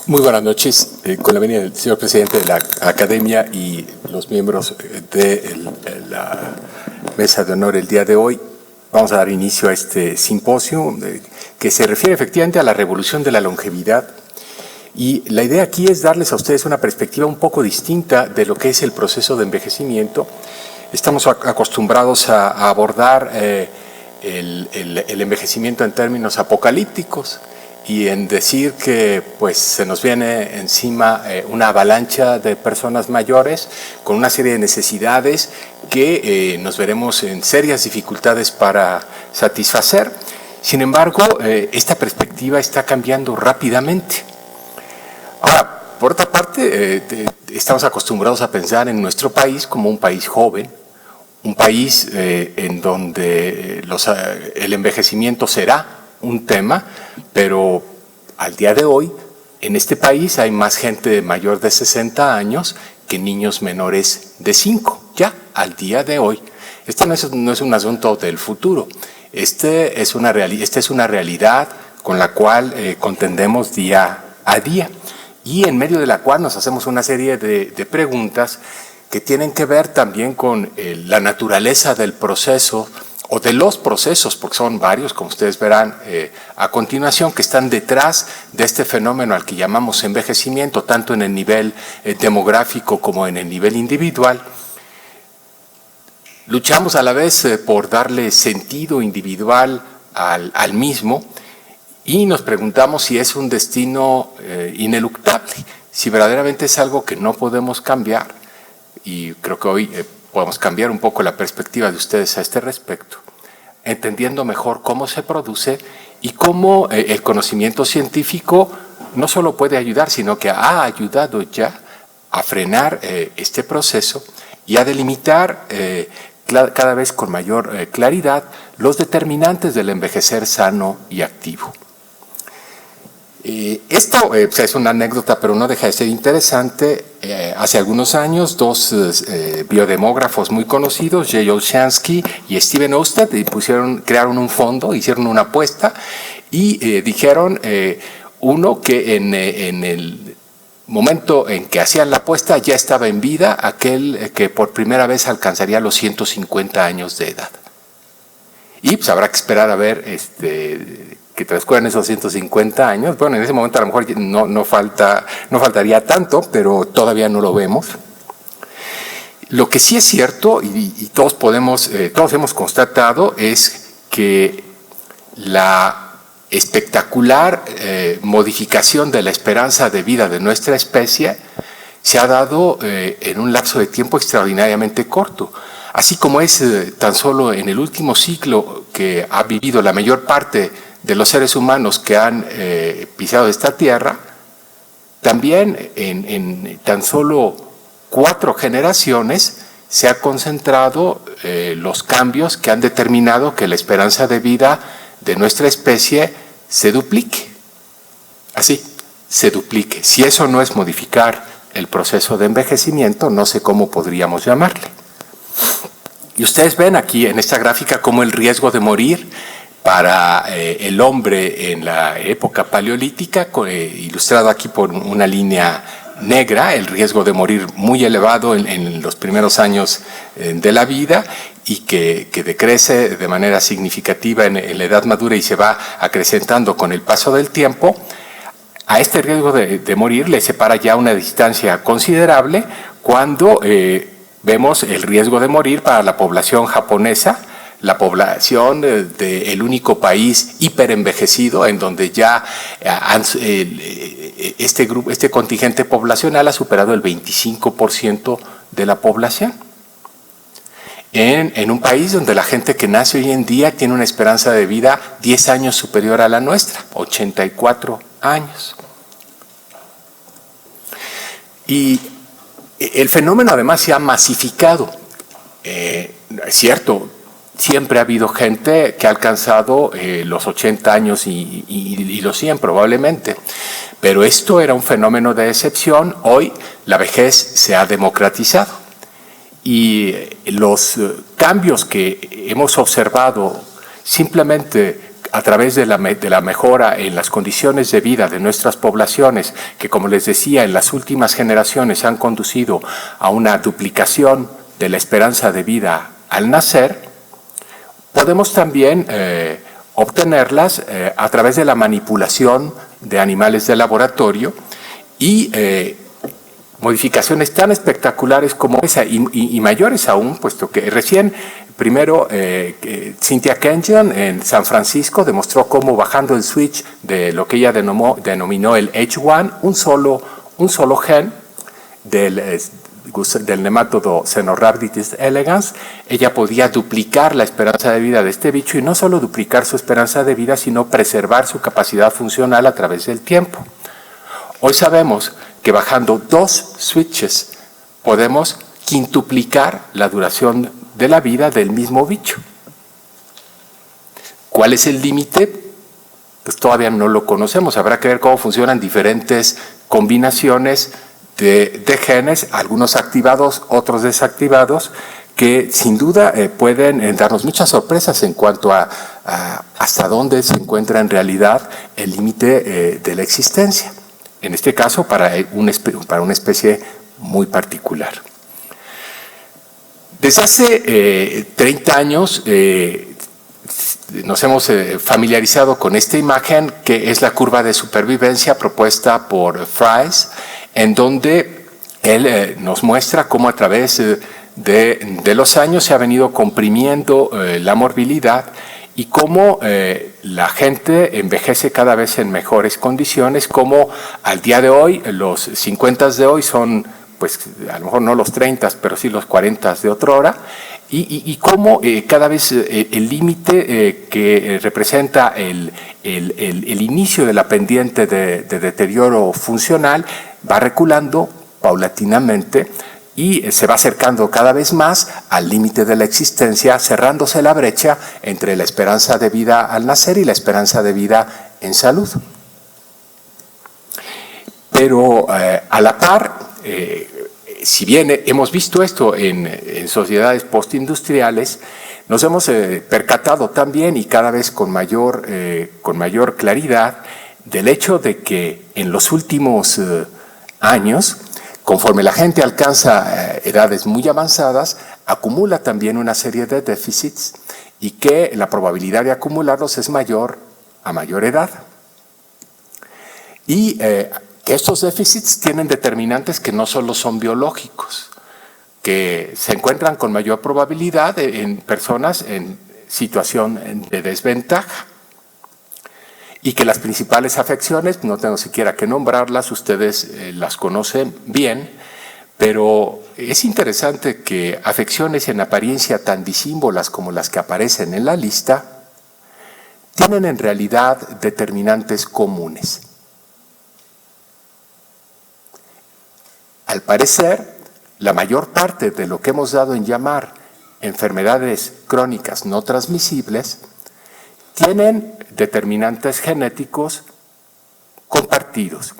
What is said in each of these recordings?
Muy buenas noches. Con la venida del señor presidente de la Academia y los miembros de la mesa de honor el día de hoy, vamos a dar inicio a este simposio que se refiere efectivamente a la revolución de la longevidad. Y la idea aquí es darles a ustedes una perspectiva un poco distinta de lo que es el proceso de envejecimiento. Estamos acostumbrados a abordar el envejecimiento en términos apocalípticos y en decir que pues se nos viene encima una avalancha de personas mayores con una serie de necesidades que nos veremos en serias dificultades para satisfacer. Sin embargo, esta perspectiva está cambiando rápidamente. Ahora, por otra parte, estamos acostumbrados a pensar en nuestro país como un país joven, un país en donde el envejecimiento será un tema, pero al día de hoy, en este país hay más gente mayor de 60 años que niños menores de 5, ya al día de hoy. Este no es un asunto del futuro, este es una realidad con la cual contendemos día a día y en medio de la cual nos hacemos una serie de preguntas que tienen que ver también con la naturaleza del proceso o de los procesos, porque son varios, como ustedes verán a continuación, que están detrás de este fenómeno al que llamamos envejecimiento, tanto en el nivel demográfico como en el nivel individual. Luchamos a la vez por darle sentido individual al mismo y nos preguntamos si es un destino ineluctable, si verdaderamente es algo que no podemos cambiar. Y creo que hoy podemos cambiar un poco la perspectiva de ustedes a este respecto, entendiendo mejor cómo se produce y cómo el conocimiento científico no solo puede ayudar, sino que ha ayudado ya a frenar este proceso y a delimitar cada vez con mayor claridad los determinantes del envejecer sano y activo. Esto es una anécdota, pero no deja de ser interesante. Hace algunos años, dos biodemógrafos muy conocidos, Jay Olshansky y Steven Oustad, crearon un fondo, hicieron una apuesta y dijeron, uno, que en el momento en que hacían la apuesta ya estaba en vida aquel que por primera vez alcanzaría los 150 años de edad. Y pues habrá que esperar a ver que transcurran esos 150 años. Bueno, en ese momento a lo mejor no faltaría tanto, pero todavía no lo vemos. Lo que sí es cierto, y todos hemos constatado, es que la espectacular modificación de la esperanza de vida de nuestra especie se ha dado en un lapso de tiempo extraordinariamente corto. Así como es tan solo en el último siglo que ha vivido la mayor parte de los seres humanos que han pisado esta tierra, también en tan solo 4 generaciones se ha concentrado los cambios que han determinado que la esperanza de vida de nuestra especie se duplique. Así, se duplique. Si eso no es modificar el proceso de envejecimiento, no sé cómo podríamos llamarle. Y ustedes ven aquí en esta gráfica cómo el riesgo de morir para el hombre en la época paleolítica, ilustrado aquí por una línea negra, el riesgo de morir muy elevado en los primeros años de la vida y que decrece de manera significativa en la edad madura y se va acrecentando con el paso del tiempo. A este riesgo de morir le separa ya una distancia considerable cuando vemos el riesgo de morir para la población japonesa, la población del único país hiperenvejecido en donde ya este contingente poblacional ha superado el 25% de la población. En un país donde la gente que nace hoy en día tiene una esperanza de vida 10 años superior a la nuestra, 84 años. Y el fenómeno además se ha masificado. Es cierto, siempre ha habido gente que ha alcanzado los 80 años y los 100 probablemente, pero esto era un fenómeno de excepción. Hoy la vejez se ha democratizado y los cambios que hemos observado simplemente a través de la mejora en las condiciones de vida de nuestras poblaciones, que como les decía, en las últimas generaciones han conducido a una duplicación de la esperanza de vida al nacer, podemos también obtenerlas a través de la manipulación de animales de laboratorio y modificaciones tan espectaculares como esa y mayores aún, puesto que recién, primero, Cynthia Kenyon en San Francisco demostró cómo bajando el switch de lo que ella denominó el H1, un solo gen del nematodo Cenorhabditis elegans, ella podía duplicar la esperanza de vida de este bicho y no solo duplicar su esperanza de vida, sino preservar su capacidad funcional a través del tiempo. Hoy sabemos que bajando 2 switches podemos quintuplicar la duración de la vida del mismo bicho. ¿Cuál es el límite? Pues todavía no lo conocemos. Habrá que ver cómo funcionan diferentes combinaciones de genes, algunos activados, otros desactivados, que sin duda pueden darnos muchas sorpresas en cuanto a hasta dónde se encuentra en realidad el límite de la existencia. En este caso, para una especie muy particular. Desde hace 30 años nos hemos familiarizado con esta imagen, que es la curva de supervivencia propuesta por Fries, en donde él nos muestra cómo a través de los años se ha venido comprimiendo la morbilidad y cómo la gente envejece cada vez en mejores condiciones, como al día de hoy, los 50 de hoy son, pues a lo mejor no los 30, pero sí los 40 de otrora, y cómo cada vez el límite que representa el inicio de la pendiente de deterioro funcional va reculando paulatinamente y se va acercando cada vez más al límite de la existencia, cerrándose la brecha entre la esperanza de vida al nacer y la esperanza de vida en salud. Pero a la par, si bien hemos visto esto en sociedades postindustriales, nos hemos percatado también y cada vez con mayor claridad del hecho de que en los últimos años, conforme la gente alcanza edades muy avanzadas, acumula también una serie de déficits y que la probabilidad de acumularlos es mayor a mayor edad. Y que estos déficits tienen determinantes que no solo son biológicos, que se encuentran con mayor probabilidad en personas en situación de desventaja. Y que las principales afecciones, no tengo siquiera que nombrarlas, ustedes las conocen bien, pero es interesante que afecciones en apariencia tan disímbolas como las que aparecen en la lista tienen en realidad determinantes comunes. Al parecer, la mayor parte de lo que hemos dado en llamar enfermedades crónicas no transmisibles tienen determinantes genéticos compartidos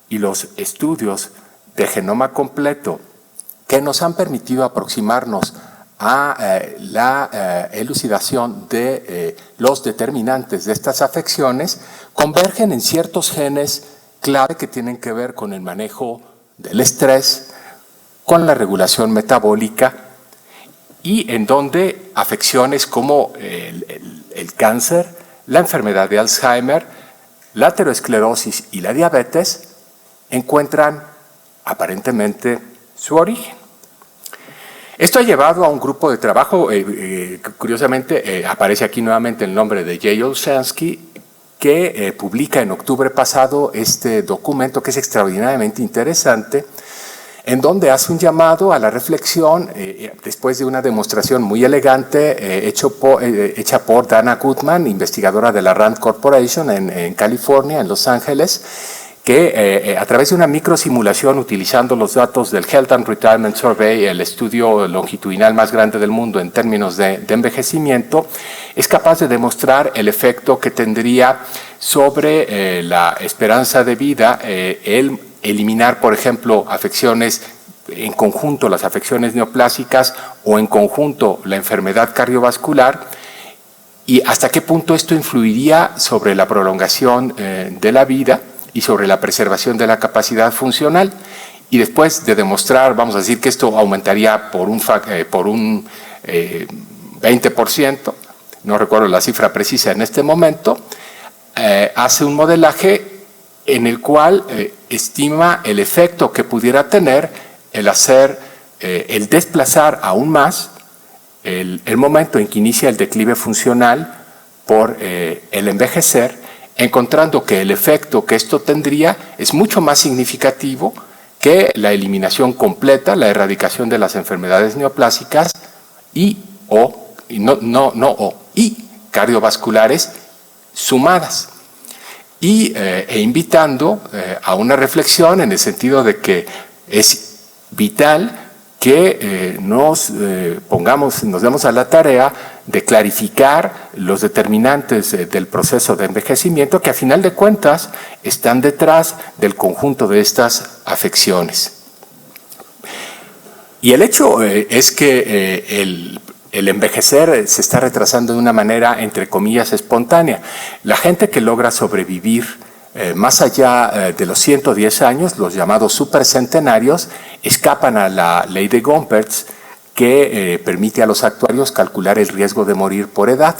y los estudios de genoma completo que nos han permitido aproximarnos a la elucidación de los determinantes de estas afecciones convergen en ciertos genes clave que tienen que ver con el manejo del estrés, con la regulación metabólica y en donde afecciones como el cáncer, la enfermedad de Alzheimer, la aterosclerosis y la diabetes encuentran aparentemente su origen. Esto ha llevado a un grupo de trabajo, curiosamente aparece aquí nuevamente el nombre de Jay Olshansky, que publica en octubre pasado este documento que es extraordinariamente interesante, en donde hace un llamado a la reflexión después de una demostración muy elegante hecha por Dana Goodman, investigadora de la Rand Corporation en California, en Los Ángeles, que a través de una microsimulación utilizando los datos del Health and Retirement Survey, el estudio longitudinal más grande del mundo en términos de envejecimiento, es capaz de demostrar el efecto que tendría sobre la esperanza de vida el eliminar, por ejemplo, afecciones en conjunto, las afecciones neoplásicas o en conjunto la enfermedad cardiovascular, y hasta qué punto esto influiría sobre la prolongación de la vida y sobre la preservación de la capacidad funcional. Y después de demostrar, vamos a decir que esto aumentaría por un 20%, no recuerdo la cifra precisa en este momento, hace un modelaje en el cual estima el efecto que pudiera tener el desplazar aún más el momento en que inicia el declive funcional por el envejecer, encontrando que el efecto que esto tendría es mucho más significativo que la eliminación completa, la erradicación de las enfermedades neoplásicas y cardiovasculares sumadas. E invitando a una reflexión en el sentido de que es vital que nos demos a la tarea de clarificar los determinantes del proceso de envejecimiento que a final de cuentas están detrás del conjunto de estas afecciones. Y el hecho es que el envejecer se está retrasando de una manera, entre comillas, espontánea. La gente que logra sobrevivir más allá de los 110 años, los llamados supercentenarios, escapan a la ley de Gompertz, que permite a los actuarios calcular el riesgo de morir por edad,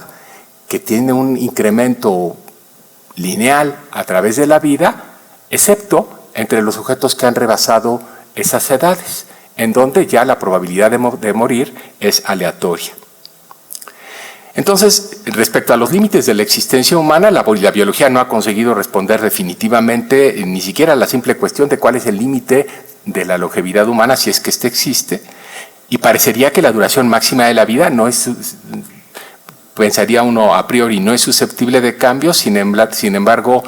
que tiene un incremento lineal a través de la vida, excepto entre los sujetos que han rebasado esas edades, en donde ya la probabilidad de morir es aleatoria. Entonces, respecto a los límites de la existencia humana, la biología no ha conseguido responder definitivamente ni siquiera a la simple cuestión de cuál es el límite de la longevidad humana, si es que éste existe, y parecería que la duración máxima de la vida no es, pensaría uno a priori, no es susceptible de cambios. Sin embargo,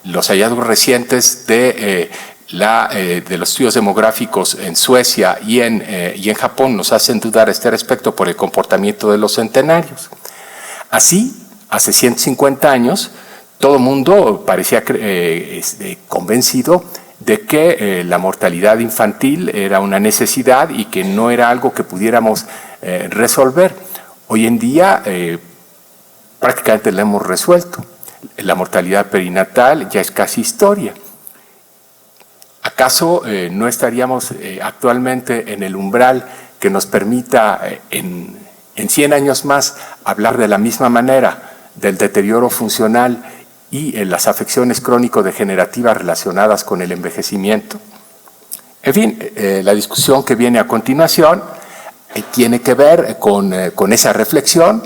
los hallazgos recientes de los estudios demográficos en Suecia y en Japón nos hacen dudar a este respecto por el comportamiento de los centenarios. Así, hace 150 años, todo el mundo parecía convencido de que la mortalidad infantil era una necesidad y que no era algo que pudiéramos resolver. Hoy en día prácticamente la hemos resuelto. La mortalidad perinatal ya es casi historia. ¿Acaso no estaríamos actualmente en el umbral que nos permita en 100 años más hablar de la misma manera del deterioro funcional y las afecciones crónico-degenerativas relacionadas con el envejecimiento? En fin, la discusión que viene a continuación tiene que ver con esa reflexión.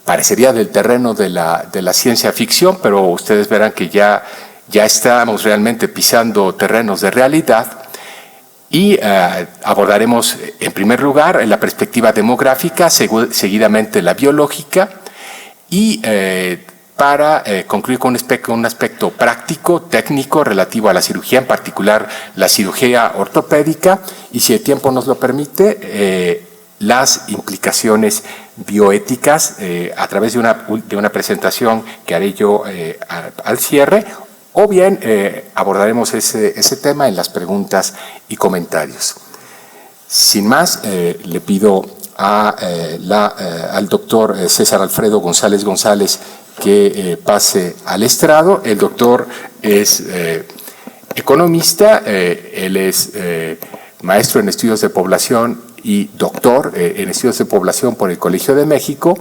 Parecería del terreno de la ciencia ficción, pero ustedes verán que ya estamos realmente pisando terrenos de realidad. Y abordaremos en primer lugar la perspectiva demográfica, seguidamente la biológica, y para concluir con un aspecto práctico, técnico, relativo a la cirugía, en particular la cirugía ortopédica, y si el tiempo nos lo permite, las implicaciones bioéticas a través de una presentación que haré yo al cierre. O bien abordaremos ese tema en las preguntas y comentarios. Sin más, le pido al doctor César Alfredo González González que pase al estrado. El doctor es economista, él es maestro en estudios de población y doctor en estudios de población por el Colegio de México,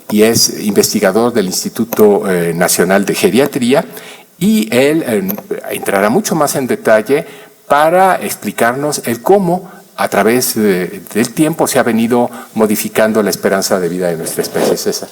y es investigador del Instituto Nacional de Geriatría. Y él entrará mucho más en detalle para explicarnos el cómo a través del tiempo se ha venido modificando la esperanza de vida de nuestra especie. César.